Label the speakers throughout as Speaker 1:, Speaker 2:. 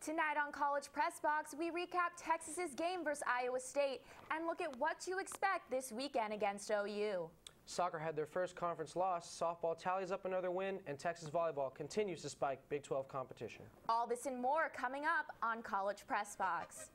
Speaker 1: Tonight on College Pressbox, we recap Texas's game versus Iowa State and look at what to expect this weekend against OU.
Speaker 2: Soccer had their first conference loss, softball tallies up another win, and Texas volleyball continues to spike Big 12 competition.
Speaker 1: All this and more coming up on College Pressbox.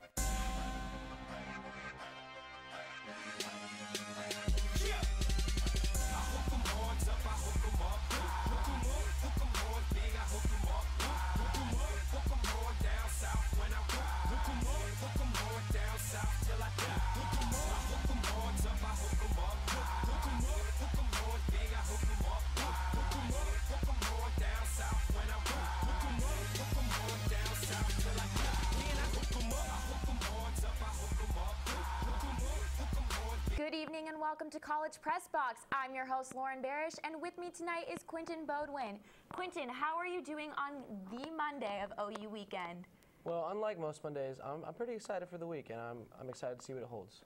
Speaker 1: Good evening and welcome to College Pressbox. I'm your host, Lauren Barish, and with me tonight is Quinton Bodwin. Quinton, how are you doing on the Monday of OU weekend?
Speaker 2: Well, unlike most Mondays, I'm pretty excited for the week, and I'm excited to see what it holds.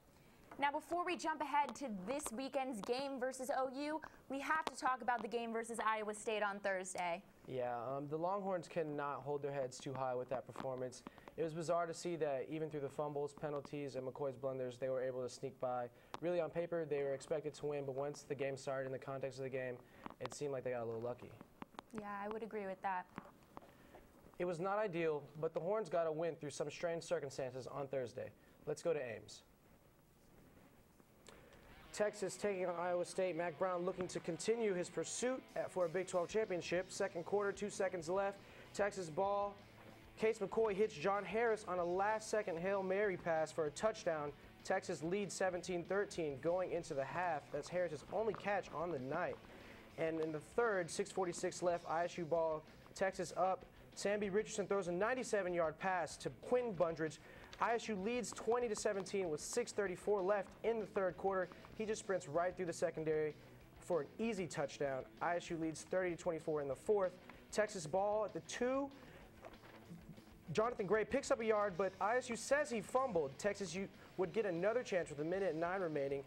Speaker 1: Now, before we jump ahead to this weekend's game versus OU, we have to talk about the game versus Iowa State on Thursday.
Speaker 2: Yeah, the Longhorns cannot hold their heads too high with that performance. It was bizarre to see that even through the fumbles, penalties, and McCoy's blunders, they were able to sneak by. Really, on paper, they were expected to win, but once the game started in the context of the game, it seemed like they got a little lucky.
Speaker 1: Yeah, I would agree with that.
Speaker 2: It was not ideal, but the Horns got a win through some strange circumstances on Thursday. Let's go to Ames. Texas taking on Iowa State. Mack Brown looking to continue his pursuit for a Big 12 championship. Second quarter, 2 seconds left. Texas ball. Case McCoy hits John Harris on a last-second Hail Mary pass for a touchdown. Texas leads 17-13 going into the half. That's Harris's only catch on the night. And in the third, 6:46 left, ISU ball. Texas up. Samby Richardson throws a 97-yard pass to Quinn Bundridge. ISU leads 20-17 with 6:34 left in the third quarter. He just sprints right through the secondary for an easy touchdown. ISU leads 30-24 in the fourth. Texas ball at the 2. Jonathan Gray picks up a yard, but ISU says he fumbled. Texas would get another chance with 1:09 remaining.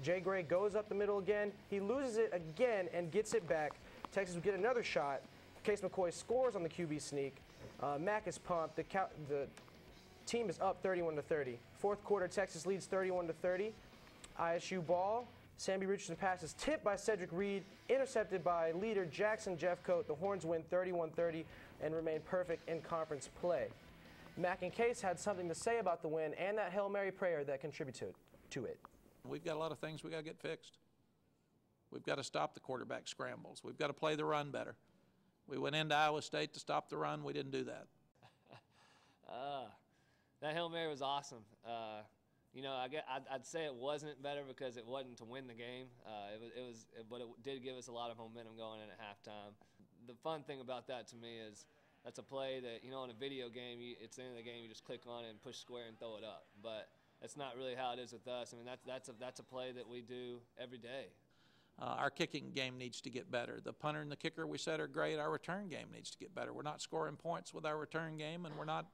Speaker 2: Jay Gray goes up the middle again. He loses it again and gets it back. Texas would get another shot. Case McCoy scores on the QB sneak. Mack is pumped. The team is up 31-30. Fourth quarter, Texas leads 31-30. ISU ball. Samby Richardson pass is tipped by Cedric Reed, intercepted by leader Jackson Jeffcoat. The Horns win 31-30 and remain perfect in conference play. Mack and Case had something to say about the win and that Hail Mary prayer that contributed to it.
Speaker 3: We've got a lot of things we got to get fixed. We've got to stop the quarterback scrambles. We've got to play the run better. We went into Iowa State to stop the run. We didn't do that.
Speaker 4: That Hail Mary was awesome. You know, I'd say it wasn't better because it wasn't to win the game. But it did give us a lot of momentum going in at halftime. The fun thing about that to me is that's a play that, you know, in a video game, it's the end of the game, you just click on it and push square and throw it up. But that's not really how it is with us. I mean, that's a play that we do every day.
Speaker 3: Our kicking game needs to get better. The punter and the kicker we said are great. Our return game needs to get better. We're not scoring points with our return game, and we're not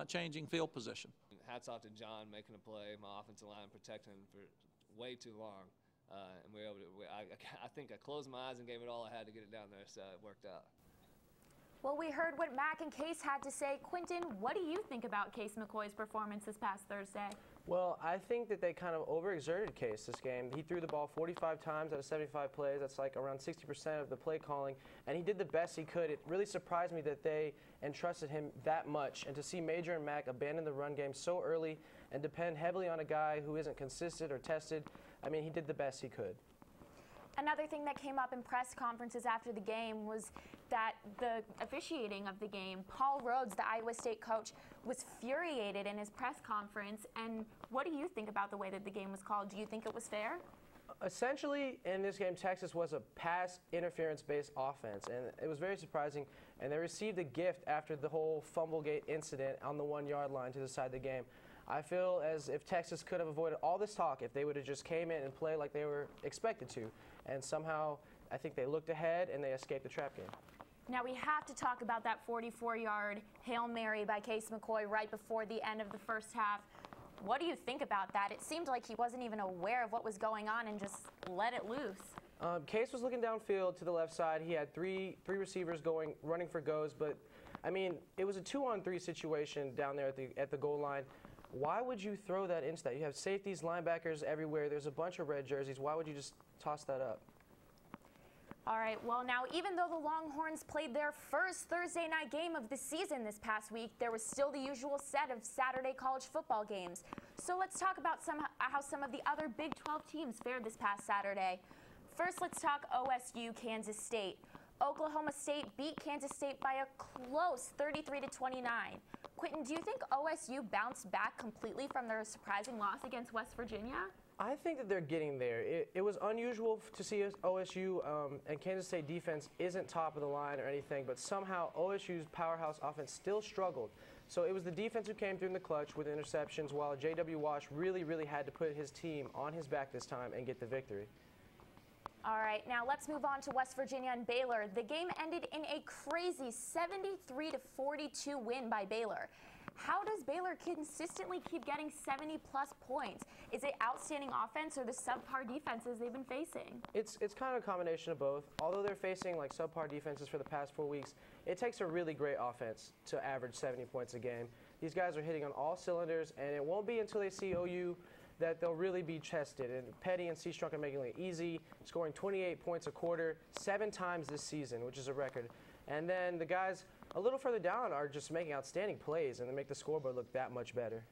Speaker 3: changing field position.
Speaker 4: Hats off to John making a play, my offensive line protecting him for way too long. And we were able to, I think I closed my eyes and gave it all I had to get it down there, so it worked out.
Speaker 1: Well, we heard what Mack and Case had to say. Quinton, what do you think about Case McCoy's performance this past Thursday?
Speaker 2: Well, I think that they kind of overexerted Case this game. He threw the ball 45 times out of 75 plays. That's like around 60% of the play calling, and he did the best he could. It really surprised me that they entrusted him that much, and to see Major and Mack abandon the run game so early and depend heavily on a guy who isn't consistent or tested, I mean, he did the best he could.
Speaker 1: Another thing that came up in press conferences after the game was that the officiating of the game, Paul Rhodes, the Iowa State coach, was furiated in his press conference. And what do you think about the way that the game was called? Do you think it was fair?
Speaker 2: Essentially, in this game, Texas was a pass interference-based offense, and it was very surprising. And they received a gift after the whole Fumblegate incident on the 1-yard line to decide the game. I feel as if Texas could have avoided all this talk if they would have just came in and played like they were expected to. And somehow, I think they looked ahead and they escaped the trap game.
Speaker 1: Now we have to talk about that 44-yard Hail Mary by Case McCoy right before the end of the first half. What do you think about that? It seemed like he wasn't even aware of what was going on and just let it loose.
Speaker 2: Case was looking downfield to the left side. He had three receivers running for goes, but I mean, it was a 2-on-3 situation down there at the goal line. Why would you throw that into that? You have safeties, linebackers everywhere. There's a bunch of red jerseys. Why would you just toss that up?
Speaker 1: All right, well now, even though the Longhorns played their first Thursday night game of the season this past week, there was still the usual set of Saturday college football games. So let's talk about how some of the other Big 12 teams fared this past Saturday. First, let's talk OSU Kansas State. Oklahoma State beat Kansas State by a close 33-29. Quentin, do you think OSU bounced back completely from their surprising loss against West Virginia?
Speaker 2: I think that they're getting there. It was unusual to see OSU and Kansas State defense isn't top of the line or anything, but somehow OSU's powerhouse offense still struggled. So it was the defense who came through in the clutch with interceptions, while J.W. Wash really had to put his team on his back this time and get the victory.
Speaker 1: All right, now let's move on to West Virginia and Baylor. The game ended in a crazy 73-42 win by Baylor. How does Baylor consistently keep getting 70-plus points? Is it outstanding offense or the subpar defenses they've been facing?
Speaker 2: It's kind of a combination of both. Although they're facing like subpar defenses for the past 4 weeks, it takes a really great offense to average 70 points a game. These guys are hitting on all cylinders, and it won't be until they see OU that they'll really be tested. And Petty and C-Strunk are making it easy, scoring 28 points a quarter 7 times this season, which is a record. And then the guys a little further down are just making outstanding plays, and they make the scoreboard look that much better.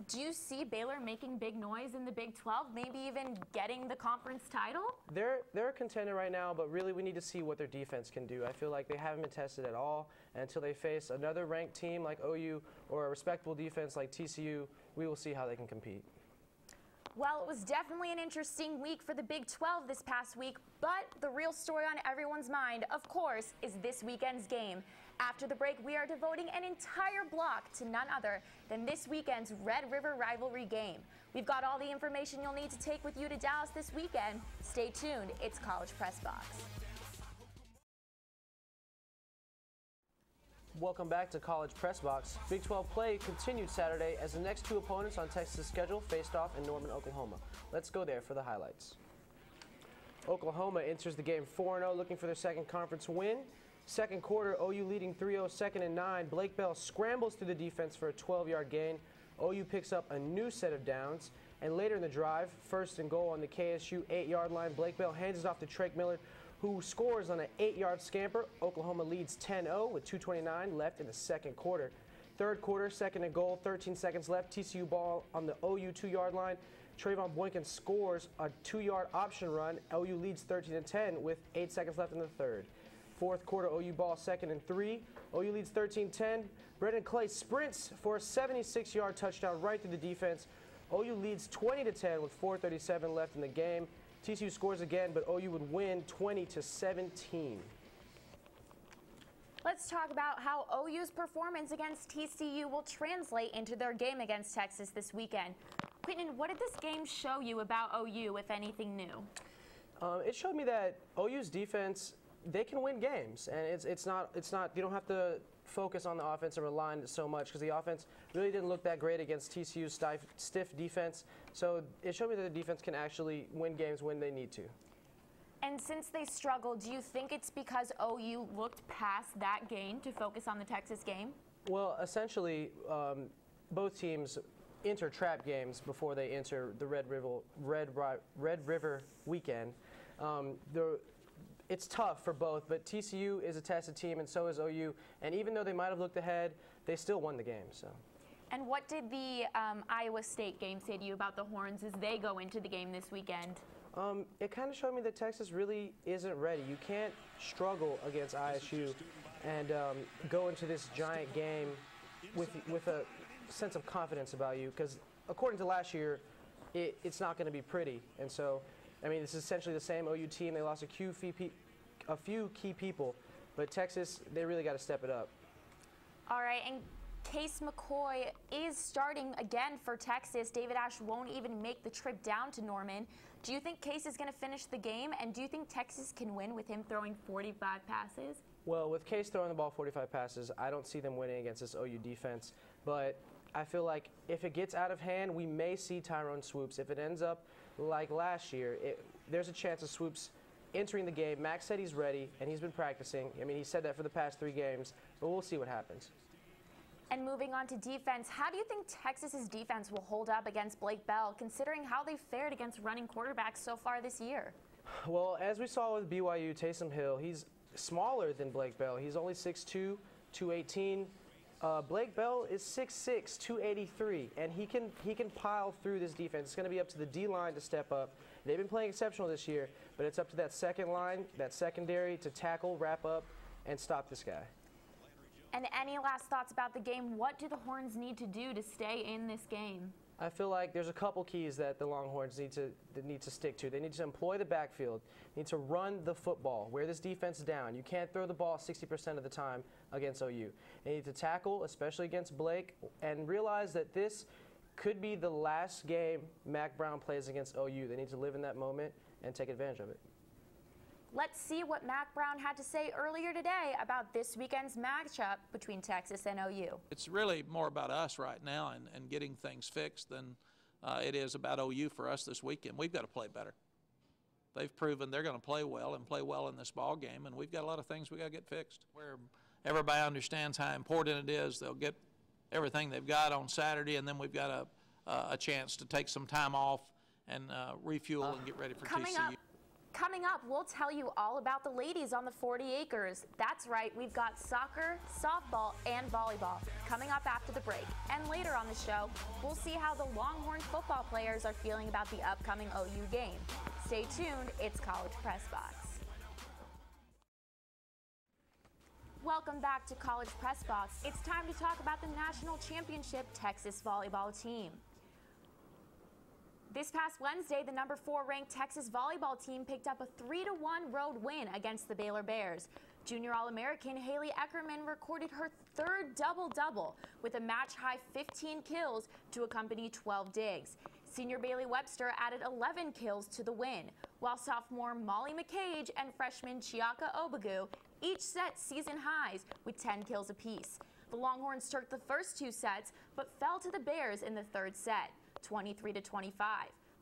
Speaker 1: Do you see Baylor making big noise in the Big 12, maybe even getting the conference title?
Speaker 2: They're a contender right now, but really we need to see what their defense can do. I feel like they haven't been tested at all, and until they face another ranked team like OU or a respectable defense like TCU, we will see how they can compete.
Speaker 1: Well, it was definitely an interesting week for the Big 12 this past week, but the real story on everyone's mind, of course, is this weekend's game. After the break, we are devoting an entire block to none other than this weekend's Red River rivalry game. We've got all the information you'll need to take with you to Dallas this weekend. Stay tuned. It's College Pressbox.
Speaker 2: Welcome back to College Pressbox. Big 12 play continued Saturday as the next 2 opponents on Texas' schedule faced off in Norman, Oklahoma. Let's go there for the highlights. Oklahoma enters the game 4-0, looking for their second conference win. Second quarter, OU leading 3-0, second and 9. Blake Bell scrambles through the defense for a 12-yard gain. OU picks up a new set of downs. And later in the drive, first and goal on the KSU 8-yard line, Blake Bell hands it off to Trake Miller, who scores on an 8-yard scamper. Oklahoma leads 10-0 with 2:29 left in the second quarter. Third quarter, second and goal, 13 seconds left. TCU ball on the OU 2-yard line. Trayvon Boykin scores a 2-yard option run. OU leads 13-10 with 8 seconds left in the third. Fourth quarter, OU ball, second and 3. OU leads 13-10. Brendan Clay sprints for a 76-yard touchdown right through the defense. OU leads 20-10 with 4:37 left in the game. TCU scores again, but OU would win 20-17.
Speaker 1: Let's talk about how OU's performance against TCU will translate into their game against Texas this weekend. Quentin, what did this game show you about OU, if anything new?
Speaker 2: It showed me that OU's defense, they can win games, and it's not you don't have to focus on the offensive line so much because the offense really didn't look that great against TCU's stiff defense. So it showed me that the defense can actually win games when they need to.
Speaker 1: And since they struggled, do you think it's because OU looked past that game to focus on the Texas game?
Speaker 2: Well, essentially, both teams enter trap games before they enter the Red River weekend. It's tough for both, but TCU is a tested team, and so is OU. And even though they might have looked ahead, they still won the game. So.
Speaker 1: And what did the Iowa State game say to you about the Horns as they go into the game this weekend?
Speaker 2: It kind of showed me that Texas really isn't ready. You can't struggle against ISU and go into this giant game with a sense of confidence about you, because according to last year, it's not going to be pretty. And so, I mean, this is essentially the same OU team. They lost a few key people, but Texas, they really got to step it up.
Speaker 1: All right, and Case McCoy is starting again for Texas. David Ash won't even make the trip down to Norman. Do you think Case is going to finish the game, and do you think Texas can win with him throwing 45 passes?
Speaker 2: Well, with Case throwing the ball 45 passes, I don't see them winning against this OU defense, but I feel like if it gets out of hand, we may see Tyrone swoops. If it ends up like last year, there's a chance of Swoops entering the game. Max said he's ready, and he's been practicing. I mean, he said that for the past 3 games, but we'll see what happens.
Speaker 1: And moving on to defense, how do you think Texas's defense will hold up against Blake Bell, considering how they've fared against running quarterbacks so far this year?
Speaker 2: Well, as we saw with BYU, Taysom Hill, he's smaller than Blake Bell. He's only 6'2", 218. Blake Bell is 6'6", 283, and he can pile through this defense. It's going to be up to the D-line to step up. They've been playing exceptional this year, but it's up to that second line, that secondary, to tackle, wrap up, and stop this guy.
Speaker 1: And any last thoughts about the game? What do the Horns need to do to stay in this game?
Speaker 2: I feel like there's a couple keys that the Longhorns need to stick to. They need to employ the backfield, need to run the football, wear this defense down. You can't throw the ball 60% of the time against OU. They need to tackle, especially against Blake, and realize that this could be the last game Mack Brown plays against OU. They need to live in that moment and take advantage of it.
Speaker 1: Let's see what Mack Brown had to say earlier today about this weekend's matchup between Texas and OU.
Speaker 3: It's really more about us right now and getting things fixed than it is about OU for us this weekend. We've got to play better. They've proven they're going to play well and play well in this ball game, and we've got a lot of things we got to get fixed. Where everybody understands how important it is, they'll get everything they've got on Saturday, and then we've got a chance to take some time off and refuel and get ready for TCU.
Speaker 1: Coming up, we'll tell you all about the ladies on the 40 acres. That's right, we've got soccer, softball, and volleyball coming up after the break. And later on the show, we'll see how the Longhorn football players are feeling about the upcoming OU game. Stay tuned, it's College Press Box. Welcome back to College Press Box. It's time to talk about the national championship Texas volleyball team. This past Wednesday, the number 4 ranked Texas volleyball team picked up a 3-1 road win against the Baylor Bears. Junior All-American Haley Eckerman recorded her 3rd double-double with a match-high 15 kills to accompany 12 digs. Senior Bailey Webster added 11 kills to the win, while sophomore Molly McCage and freshman Chiaka Obagu each set season highs with 10 kills apiece. The Longhorns took the first 2 sets, but fell to the Bears in the 3rd set, 23-25.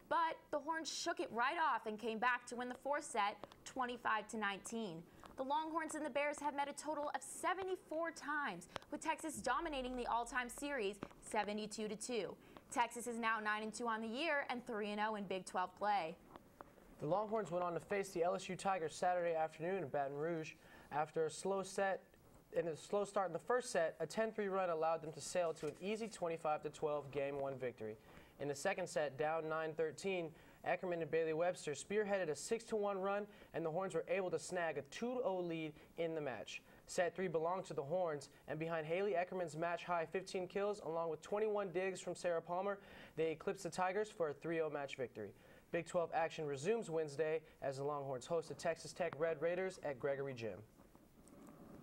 Speaker 1: But the Horns shook it right off and came back to win the 4th set, 25-19. The Longhorns and the Bears have met a total of 74 times, with Texas dominating the all-time series 72-2. Texas is now 9-2 on the year and 3-0 in Big 12 play.
Speaker 2: The Longhorns went on to face the LSU Tigers Saturday afternoon in Baton Rouge. After a slow start in the first set, a 10-3 run allowed them to sail to an easy 25-12 Game 1 victory. In the second set, down 9-13, Eckerman and Bailey Webster spearheaded a 6-1 run, and the Horns were able to snag a 2-0 lead in the match. Set 3 belonged to the Horns, and behind Haley Eckerman's match-high 15 kills, along with 21 digs from Sarah Palmer, they eclipsed the Tigers for a 3-0 match victory. Big 12 action resumes Wednesday as the Longhorns host the Texas Tech Red Raiders at Gregory Gym.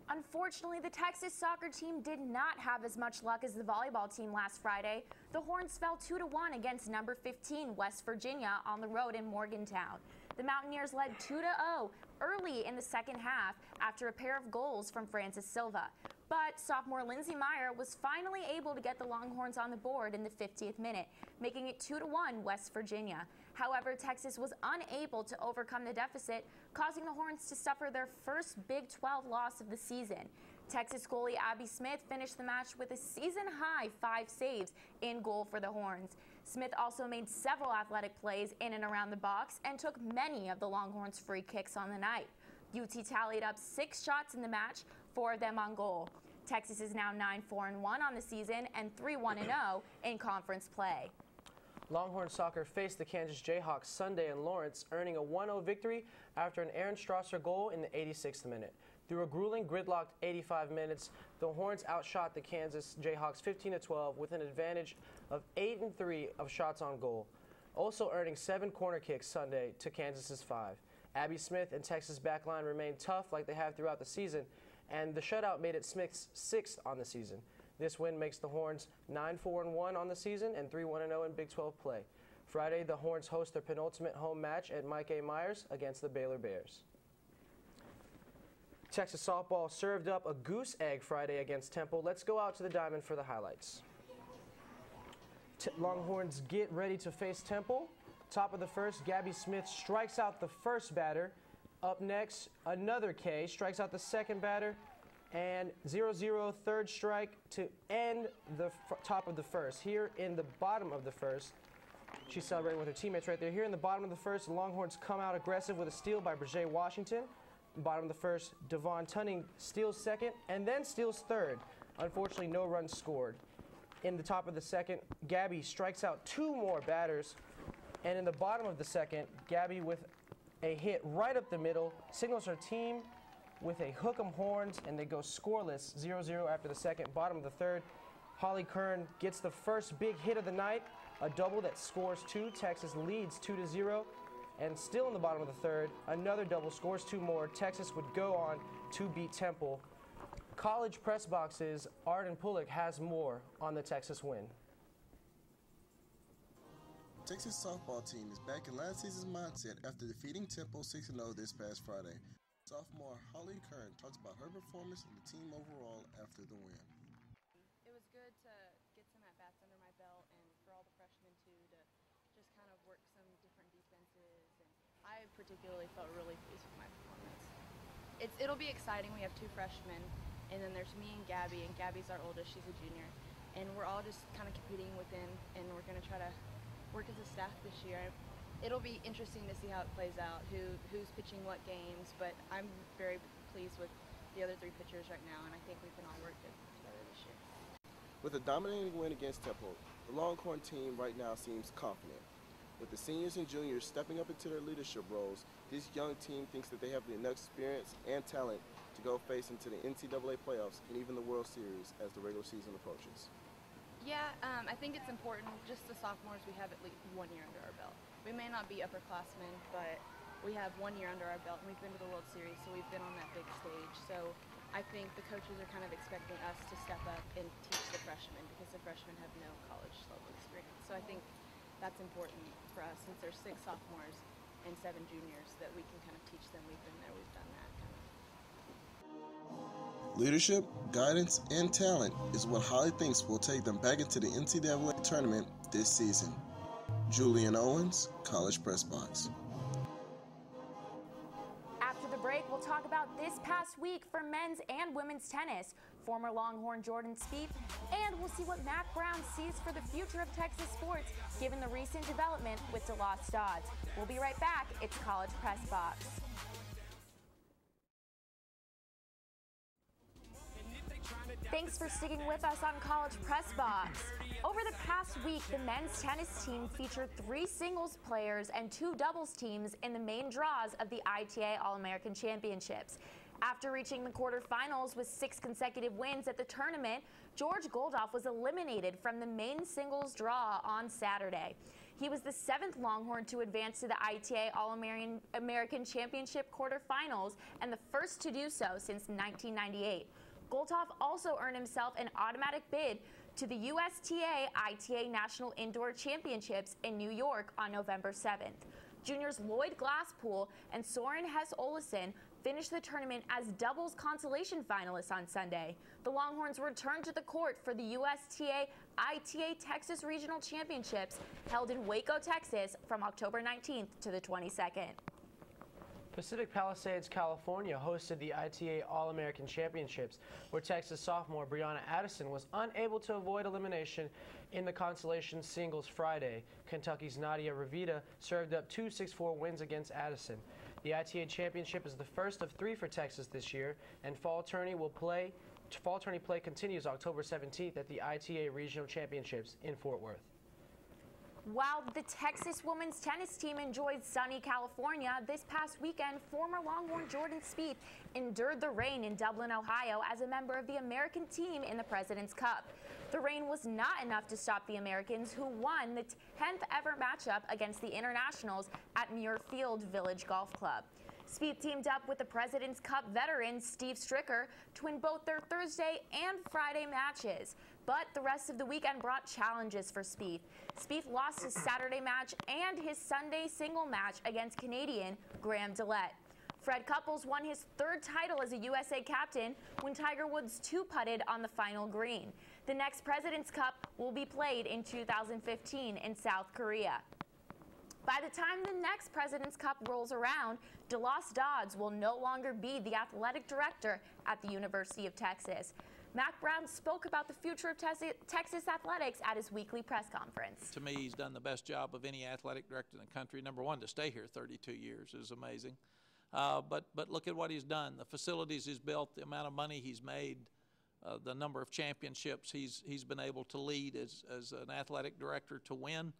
Speaker 1: Unfortunately, the Texas soccer team did not have as much luck as the volleyball team last Friday. The Horns fell 2-1 against number 15 West Virginia on the road in Morgantown. The Mountaineers led 2-0 early in the second half after a pair of goals from Francis Silva. But sophomore Lindsey Meyer was finally able to get the Longhorns on the board in the 50th minute, making it 2-1 West Virginia. However, Texas was unable to overcome the deficit, causing the Horns to suffer their first Big 12 loss of the season. Texas goalie Abby Smith finished the match with a season-high 5 saves in goal for the Horns. Smith also made several athletic plays in and around the box and took many of the Longhorns' free kicks on the night. UT tallied up 6 shots in the match, 4 of them on goal. Texas is now 9-4-1 on the season and 3-1-0 in conference play.
Speaker 2: Longhorn soccer faced the Kansas Jayhawks Sunday in Lawrence, earning a 1-0 victory after an Aaron Strasser goal in the 86th minute. Through a grueling, gridlocked 85 minutes, the Horns outshot the Kansas Jayhawks 15-12 with an advantage of 8-3 of shots on goal, also earning 7 corner kicks Sunday to Kansas's 5. Abby Smith and Texas backline remained tough like they have throughout the season, and the shutout made it Smith's 6th on the season. This win makes the Horns 9-4-1 on the season and 3-1-0 in Big 12 play. Friday, the Horns host their penultimate home match at Mike A. Myers against the Baylor Bears. Texas softball served up a goose egg Friday against Temple. Let's go out to the diamond for the highlights. Longhorns get ready to face Temple. Top of the first, Gabby Smith strikes out the first batter. Up next, another K strikes out the second batter. And 0-0, third strike to end the top of the first. Here in the bottom of the first, she's celebrating with her teammates right there. Here in the bottom of the first, the Longhorns come out aggressive with a steal by Brajay Washington. Bottom of the first, Devon Tunning steals second and then steals third. Unfortunately, no runs scored. In the top of the second, Gabby strikes out two more batters. And in the bottom of the second, Gabby with a hit right up the middle, signals her team with a hook 'em horns, and they go scoreless, 0-0 after the second. Bottom of the third, Holly Kern gets the first big hit of the night, a double that scores two. Texas leads 2-0. And still in the bottom of the third, another double scores two more. Texas would go on to beat Temple. College Press Box's Arden Pullick has more on the Texas win.
Speaker 5: Texas softball team is back in last season's mindset after defeating Temple 6-0 this past Friday. Sophomore Holly Kern talks about her performance and the team overall after the win.
Speaker 6: It was good to get some at-bats under my belt and for all the freshmen too to just kind of work some different defenses. And I particularly felt really pleased with my performance. It'll be exciting. We have two freshmen, and then there's me and Gabby's our oldest, she's a junior. And we're all just kind of competing within, and we're going to try to work as a staff this year. It'll be interesting to see how it plays out, who's pitching what games, but I'm very pleased with the other three pitchers right now, and I think we can all work good together this year.
Speaker 5: With a dominating win against Temple, the Longhorn team right now seems confident. With the seniors and juniors stepping up into their leadership roles, this young team thinks that they have enough experience and talent to go face into the NCAA playoffs and even the World Series as the regular season approaches.
Speaker 6: Yeah, I think it's important, just the sophomores, we have at least 1 year under our belt. We may not be upperclassmen, but we have 1 year under our belt, and we've been to the World Series, so we've been on that big stage. So I think the coaches are kind of expecting us to step up and teach the freshmen, because the freshmen have no college level experience. So I think that's important for us, since there's 6 sophomores and 7 juniors, that we can kind of teach them. We've been there, we've done that kind of.
Speaker 5: Leadership, guidance, and talent is what Holly thinks will take them back into the NCAA tournament this season. Julian Owens, College Press Box.
Speaker 1: After the break, we'll talk about this past week for men's and women's tennis, former Longhorn Jordan Spieth, and we'll see what Matt Brown sees for the future of Texas sports, given the recent development with DeLost Dodds. We'll be right back. It's College Press Box. Thanks for sticking with us on College Press Box. Over the past week, the men's tennis team featured 3 singles players and 2 doubles teams in the main draws of the ITA All-American Championships. After reaching the quarterfinals with 6 consecutive wins at the tournament, George Goldoff was eliminated from the main singles draw on Saturday. He was the 7th Longhorn to advance to the ITA All-American Championship quarterfinals and the first to do so since 1998. Goldoff also earned himself an automatic bid to the USTA ITA National Indoor Championships in New York on November 7th. Juniors Lloyd Glasspool and Soren Hess-Olesen finished the tournament as doubles consolation finalists on Sunday. The Longhorns returned to the court for the USTA ITA Texas Regional Championships held in Waco, Texas from October 19th to the 22nd.
Speaker 2: Pacific Palisades, California hosted the ITA All-American Championships, where Texas sophomore Brianna Addison was unable to avoid elimination in the consolation singles Friday. Kentucky's Nadia Ravita served up 2 6-4 wins against Addison. The ITA Championship is the first of 3 for Texas this year, and fall tourney play continues October 17th at the ITA Regional Championships in Fort Worth.
Speaker 1: While the Texas women's tennis team enjoyed sunny California, this past weekend, former Longhorn Jordan Spieth endured the rain in Dublin, Ohio as a member of the American team in the President's Cup. The rain was not enough to stop the Americans, who won the 10th ever matchup against the Internationals at Muirfield Village Golf Club. Spieth teamed up with the President's Cup veteran Steve Stricker to win both their Thursday and Friday matches. But the rest of the weekend brought challenges for Spieth. Spieth lost his Saturday match and his Sunday single match against Canadian Graham Dillette. Fred Couples won his 3rd title as a USA captain when Tiger Woods 2-putted on the final green. The next President's Cup will be played in 2015 in South Korea. By the time the next President's Cup rolls around, DeLoss Dodds will no longer be the athletic director at the University of Texas. Mack Brown spoke about the future of Texas athletics at his weekly press conference.
Speaker 3: To me, he's done the best job of any athletic director in the country. Number one, to stay here 32 years is amazing. But look at what he's done. The facilities he's built, the amount of money he's made, the number of championships he's been able to lead as an athletic director to win.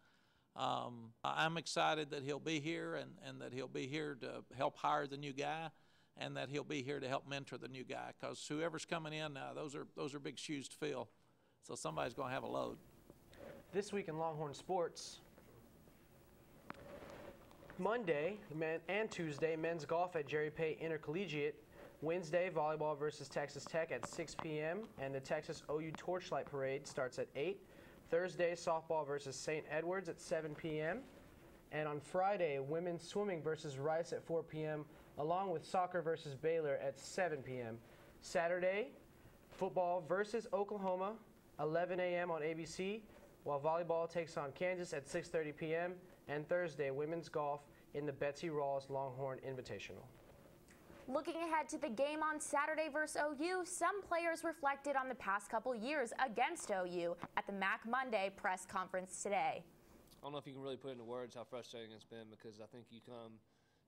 Speaker 3: I'm excited that he'll be here and that he'll be here to help hire the new guy and that he'll be here to help mentor the new guy, because whoever's coming in now, those are big shoes to fill. So somebody's going to have a load.
Speaker 2: This week in Longhorn sports, Monday and Tuesday, men's golf at Jerry Pay Intercollegiate. Wednesday, volleyball versus Texas Tech at 6 p.m. and the Texas OU Torchlight Parade starts at 8. Thursday, softball versus St. Edwards at 7 p.m. And on Friday, women's swimming versus Rice at 4 p.m., along with soccer versus Baylor at 7 p.m. Saturday, football versus Oklahoma, 11 a.m. on ABC, while volleyball takes on Kansas at 6:30 p.m. And Thursday, women's golf in the Betsy Rawls Longhorn Invitational.
Speaker 1: Looking ahead to the game on Saturday versus OU, some players reflected on the past couple years against OU at the Mac Monday press conference today.
Speaker 4: I don't know if you can really put into words how frustrating it's been, because I think you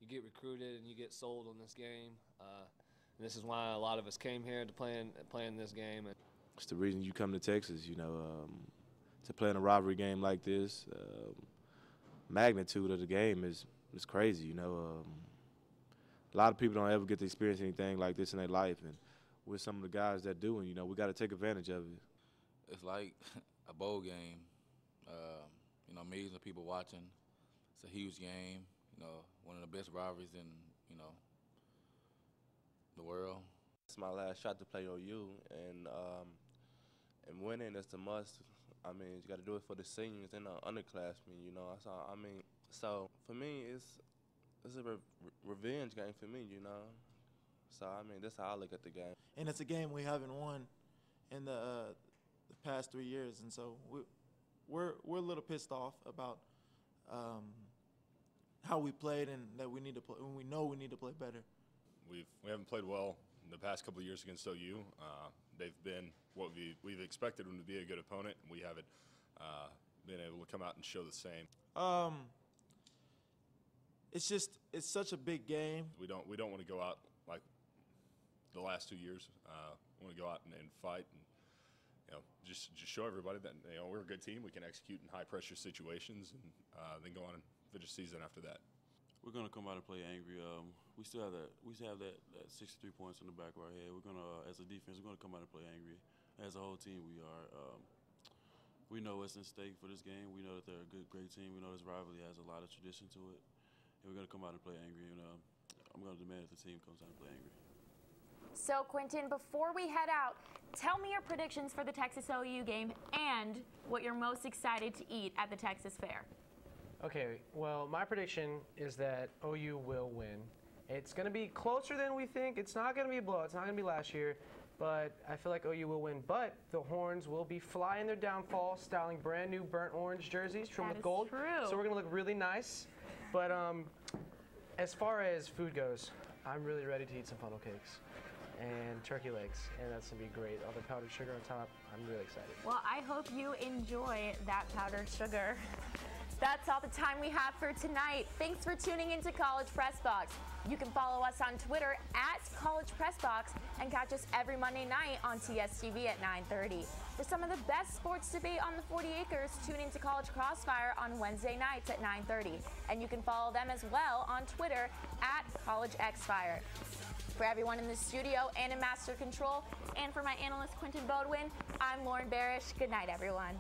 Speaker 4: get recruited and you get sold on this game. And this is why a lot of us came here to play in this game.
Speaker 7: It's the reason you come to Texas, to play in a rivalry game like this. Magnitude of the game is crazy, A lot of people don't ever get to experience anything like this in their life, and we're some of the guys that do, and we got to take advantage of it.
Speaker 8: It's like a bowl game. Millions of people watching. It's a huge game. One of the best rivalries in the world.
Speaker 7: It's my last shot to play OU, and winning is a must. You got to do it for the seniors and the underclassmen. So for me, it's a revenge game for me, So, that's how I look at the game.
Speaker 9: And it's a game we haven't won in the past 3 years, and so we're a little pissed off about how we played and that we need to play. And we know we need to play better.
Speaker 10: We haven't played well in the past couple of years against OU. They've been what we've expected them to be, a good opponent, and we haven't been able to come out and show the same.
Speaker 9: It's such a big game.
Speaker 10: We don't want to go out like the last 2 years. We want to go out and fight and just show everybody that we're a good team. We can execute in high pressure situations and then go on and finish the season after that.
Speaker 11: We're gonna come out and play angry. We still have that 63 points in the back of our head. We're gonna, as a defense, we're gonna come out and play angry. As a whole team, we are. We know what's in stake for this game. We know that they're a great team. We know this rivalry has a lot of tradition to it. And we're going to come out and play angry, and I'm going to demand that the team comes out and play angry.
Speaker 1: So, Quentin, before we head out, tell me your predictions for the Texas OU game and what you're most excited to eat at the Texas Fair.
Speaker 2: Okay, well, my prediction is that OU will win. It's going to be closer than we think. It's not going to be a blowout. It's not going to be last year, but I feel like OU will win. But the Horns will be flying their downfall, styling brand new burnt orange jerseys trimmed with gold.
Speaker 1: True.
Speaker 2: So we're going to look really nice. But as far as food goes, I'm really ready to eat some funnel cakes and turkey legs, and that's going to be great. All the powdered sugar on top, I'm really excited.
Speaker 1: Well, I hope you enjoy that powdered sugar. That's all the time we have for tonight. Thanks for tuning into College Pressbox. You can follow us on Twitter at College Pressbox and catch us every Monday night on TSTV at 9:30. For some of the best sports debate on the 40 acres, tune into College Crossfire on Wednesday nights at 9:30. And you can follow them as well on Twitter at College Xfire. For everyone in the studio and in Master Control, and for my analyst Quentin Bodwin, I'm Lauren Barish. Good night, everyone.